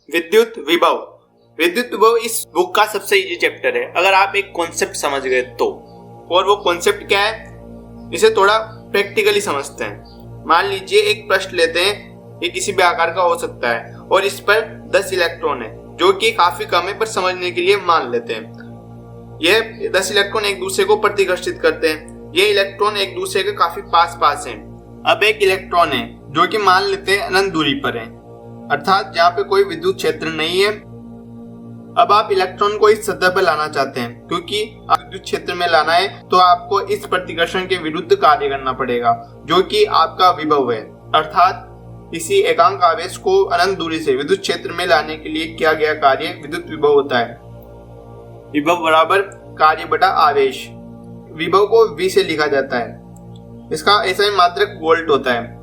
विद्युत विभव। विद्युत विभव इस बुक का सबसे इजी चैप्टर है अगर आप एक कॉन्सेप्ट समझ गए तो। और वो कॉन्सेप्ट क्या है, इसे थोड़ा प्रैक्टिकली समझते हैं। मान लीजिए एक प्रश्न लेते हैं, ये किसी भी आकार का हो सकता है और इस पर 10 इलेक्ट्रॉन है, जो कि काफी कम है, पर समझने के लिए मान लेते हैं। यह 10 इलेक्ट्रॉन एक दूसरे को प्रतिकर्षित करते हैं। ये इलेक्ट्रॉन एक दूसरे के काफी पास हैं। अब एक इलेक्ट्रॉन है जो कि मान लेते हैं अनंत दूरी पर है, अर्थात जहाँ पे कोई विद्युत क्षेत्र नहीं है। अब आप इलेक्ट्रॉन को इस सतह पर लाना चाहते हैं, क्योंकि आप विद्युत क्षेत्र में लाना है तो आपको इस प्रतिकर्षण के विरुद्ध कार्य करना पड़ेगा, जो कि आपका विभव है। अर्थात किसी एकांक आवेश को अनंत दूरी से विद्युत क्षेत्र में लाने के लिए किया गया कार्य विद्युत विभव होता है। विभव बराबर कार्य बटा आवेश। विभव को V से लिखा जाता है। इसका SI मात्रक वोल्ट होता है,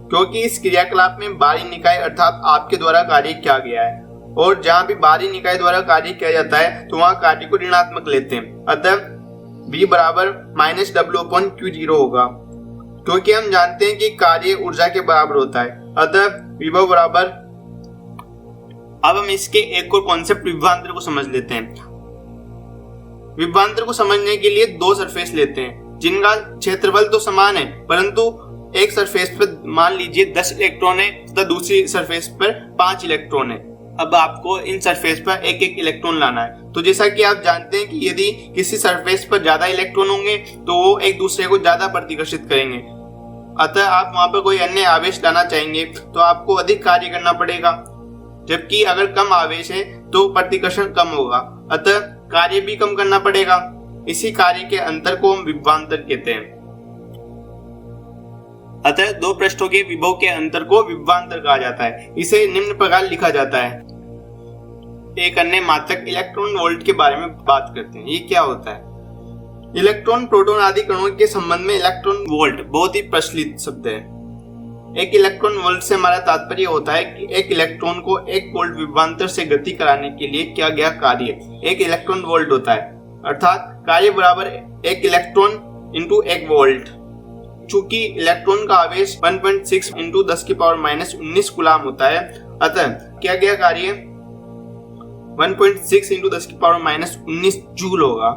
क्योंकि इस क्रियाकलाप में बाहरी निकाय अर्थात आपके द्वारा कार्य किया गया है, और जहां भी बाहरी निकाय द्वारा कार्य किया जाता है तो वहां कार्य को ऋणात्मक लेते हैं। अतः V बराबर -W/Q0 होगा, क्योंकि हम जानते हैं कि कार्य ऊर्जा के बराबर होता है। अतः विभव बराबर। अब हम इसके एक और कॉन्सेप्ट विभवांतर को समझ लेते हैं। विभवांतर को समझने के लिए दो सरफेस लेते हैं जिनका क्षेत्रफल तो समान है, परंतु एक सरफेस पर मान लीजिए 10 इलेक्ट्रॉन है तथा दूसरी सरफेस पर 5 इलेक्ट्रॉन है। अब आपको इन सरफेस पर एक एक इलेक्ट्रॉन लाना है। तो जैसा कि आप जानते हैं कि यदि किसी सरफेस पर ज्यादा इलेक्ट्रॉन होंगे तो वो एक दूसरे को ज्यादा प्रतिकर्षित करेंगे। अतः आप वहां पर कोई अन्य आवेश लाना चाहेंगे तो आपको अधिक कार्य करना पड़ेगा, जबकि अगर कम आवेश है तो प्रतिकर्षण कम होगा, अतः कार्य भी कम करना पड़ेगा। इसी कार्य के अंतर को हम विभवांतर कहते हैं। अतः दो पृष्ठों के विभव के अंतर को विभवांतर कहा जाता है। इसे निम्न प्रकार लिखा जाता है। एक अन्य मात्रक इलेक्ट्रॉन वोल्ट के बारे में बात करते हैं। ये क्या होता है? इलेक्ट्रॉन, प्रोटॉन आदि कणों के संबंध में इलेक्ट्रॉन वोल्ट बहुत ही प्रचलित शब्द है। एक इलेक्ट्रॉन वोल्ट से हमारा तात्पर्य होता है कि एक इलेक्ट्रॉन को 1 वोल्ट विभवांतर से गति कराने के लिए किया गया कार्य 1 इलेक्ट्रॉन वोल्ट होता है। अर्थात कार्य बराबर 1 इलेक्ट्रॉन इंटू 1 वोल्ट। चूंकि इलेक्ट्रॉन का आवेश 1.6 इंटू 10⁻⁻19 कूलाम होता है, अतः किया गया कार्य 1.6 इंटू 10⁻⁻19 जूल होगा।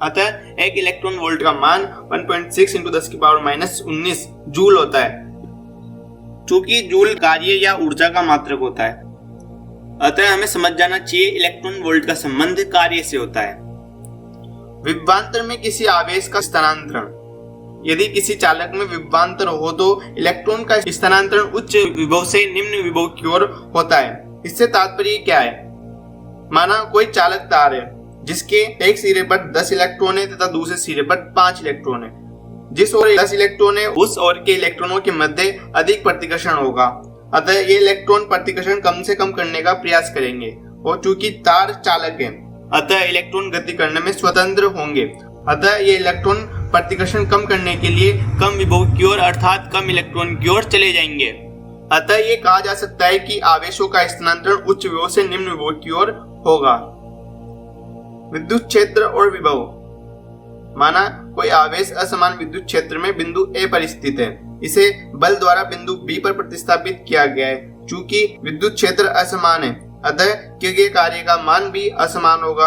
अतः 1 इलेक्ट्रॉन वोल्ट का मान 1.6 इंटू 10⁻⁻19 जूल होता है। चूंकि जूल कार्य या ऊर्जा का मात्रक होता है, अतः हमें समझ जाना चाहिए इलेक्ट्रॉन वोल्ट का संबंध कार्य से होता है। विभवांतर में किसी आवेश का स्थानांतरण। यदि किसी चालक में विभवांतर हो तो इलेक्ट्रॉन का स्थानांतरण उच्च विभव से निम्न विभव की ओर होता है। इससे तात्पर्य क्या है? माना कोई चालक तार है जिसके एक सिरे पर 10 इलेक्ट्रॉन है तथा दूसरे सिरे पर 5 इलेक्ट्रॉन है। जिस ओर 10 इलेक्ट्रॉन है उस ओर के इलेक्ट्रॉनों के मध्य अधिक प्रतिकर्षण होगा, अतः ये इलेक्ट्रॉन प्रतिकर्षण कम से कम करने का प्रयास करेंगे। और चूंकि तार चालक है, अतः इलेक्ट्रॉन गति करने में स्वतंत्र होंगे। अतः ये इलेक्ट्रॉन प्रतिकर्षण कम करने के लिए कम विभव की ओर अर्थात कम इलेक्ट्रॉन की ओर चले जाएंगे। अतः ये कहा जा सकता है कि आवेशों का स्थानांतरण उच्च विभव से निम्न विभव की ओर होगा। विद्युत क्षेत्र और विभव। माना कोई आवेश असमान विद्युत क्षेत्र में बिंदु A पर स्थित है। इसे बल द्वारा बिंदु B पर प्रतिस्थापित किया गया है। चूंकि विद्युत क्षेत्र असमान है, अतः किए गए कार्य का मान भी असमान होगा।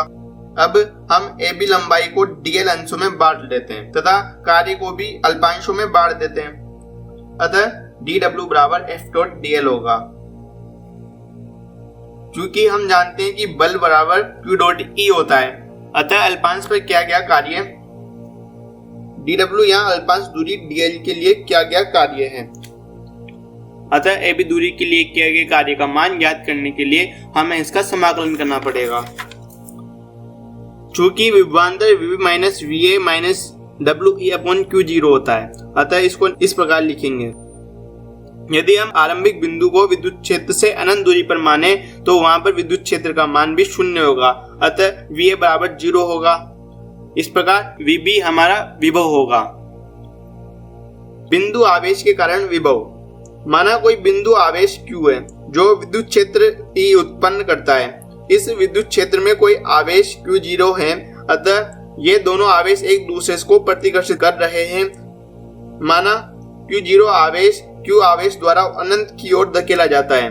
अब हम AB लंबाई को dl अंशों में बांट लेते हैं तथा कार्य को भी अल्पांशों में बांट देते हैं। अतः dw बराबर F.dl होगा। क्योंकि हम जानते हैं कि बल बराबर Q.E होता है, अतः अल्पांश पर किया गया कार्य dw यहाँ अल्पांश दूरी dl के लिए किया गया कार्य है। अतः AB दूरी के लिए किए गए कार्य का मान ज्ञात करने के लिए हमें इसका समाकलन करना पड़ेगा। चूंकि विभवांतर VB minus VA minus WE/Q0 होता है, अतः इसको इस प्रकार लिखेंगे। यदि हम आरंभिक बिंदु को विद्युत क्षेत्र से अनंत दूरी पर माने तो वहां पर विद्युत क्षेत्र का मान भी 0 होगा, अतः VA बराबर 0 होगा। इस प्रकार VB हमारा विभव होगा। बिंदु आवेश के कारण विभव। माना कोई बिंदु आवेश Q है जो विद्युत क्षेत्र E उत्पन्न करता है। इस विद्युत क्षेत्र में कोई आवेश Q0 है, अतः ये दोनों आवेश एक दूसरे को प्रतिकर्षित कर रहे हैं। माना Q0 आवेश Q आवेश द्वारा अनंत की ओर धकेला जाता है।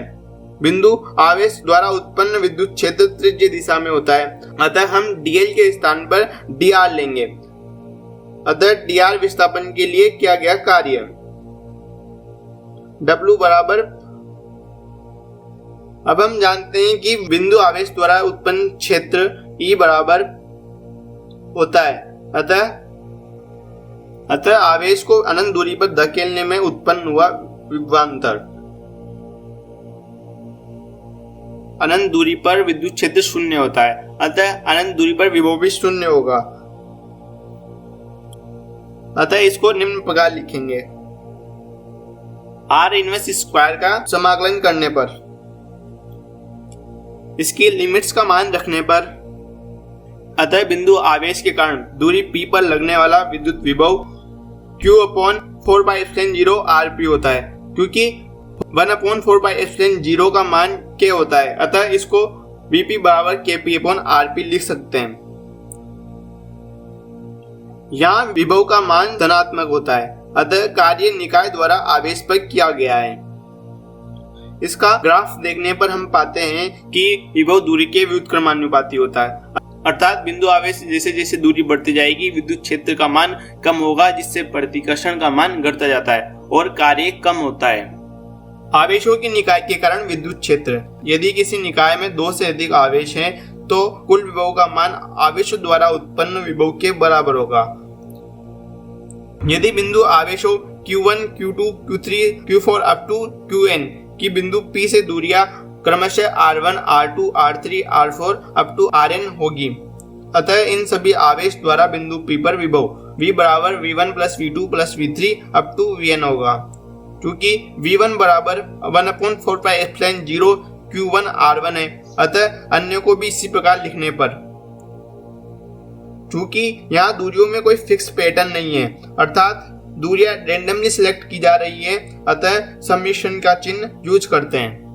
बिंदु आवेश द्वारा उत्पन्न विद्युत क्षेत्र त्रिज्य दिशा में होता है, अतः हम dl के स्थान पर dr लेंगे। अतः dr विस्थापन के लिए किया गया कार्य। W बराबर, अब हम जानते हैं कि बिंदु आवेश द्वारा उत्पन्न क्षेत्र E बराबर होता है, अतः आवेश को अनंत दूरी पर धकेलने में उत्पन्न हुआ विभवांतर। अनंत दूरी पर विद्युत क्षेत्र शून्य होता है, अतः अनंत दूरी पर विभव भी शून्य होगा। अतः इसको निम्न प्रकार लिखेंगे। R इनवर्स स्क्वायर का समाकलन करने पर, इसकी लिमिट्स का मान रखने पर, अतः बिंदु आवेश के कारण दूरी P पर लगने वाला विद्युत विभव Q/4/0 RP होता है, क्योंकि 1/4/0 का मान K होता है, अतः इसको Vp बराबर KP/RP लिख सकते हैं। यहाँ विभव का मान धनात्मक होता है, अतः कार्य निकाय द्वारा आवेश पर किया गया है। इसका ग्राफ देखने पर हम पाते हैं कि विभव दूरी के व्युत्क्रमानुपाती होता है, अर्थात बिंदु आवेश जैसे जैसे दूरी बढ़ती जाएगी विद्युत क्षेत्र का मान कम होगा, जिससे प्रतिकर्षण का मान घटता जाता है और कार्य कम होता है। आवेशों की निकाय के कारण विद्युत क्षेत्र, यदि किसी निकाय में 2 से अधिक आवेश हैं, तो कुल विभव का मान आवेशों द्वारा उत्पन्न विभव के बराबर होगा। यदि बिंदु आवेशों Q1, Q2, Q3, Q4 up to Qn की बिंदु P से दूरियां क्रमशः R1, R2, R3, R4 up to Rn होगी, अतः इन सभी आवेश द्वारा बिंदु P पर विभव V बराबर V1 + V2 + V3 up to Vn होगा। क्योंकि V1 बराबर 1/4/0 Q1 R1 है, अतः अन्य को भी इसी प्रकार लिखने पर, चूंकि यहाँ दूरियों में कोई फिक्स पैटर्न नहीं है, अर्थात दूरियां रैंडमली सिलेक्ट की जा रही है, अतः सम्मिश्रण का चिन्ह यूज करते हैं।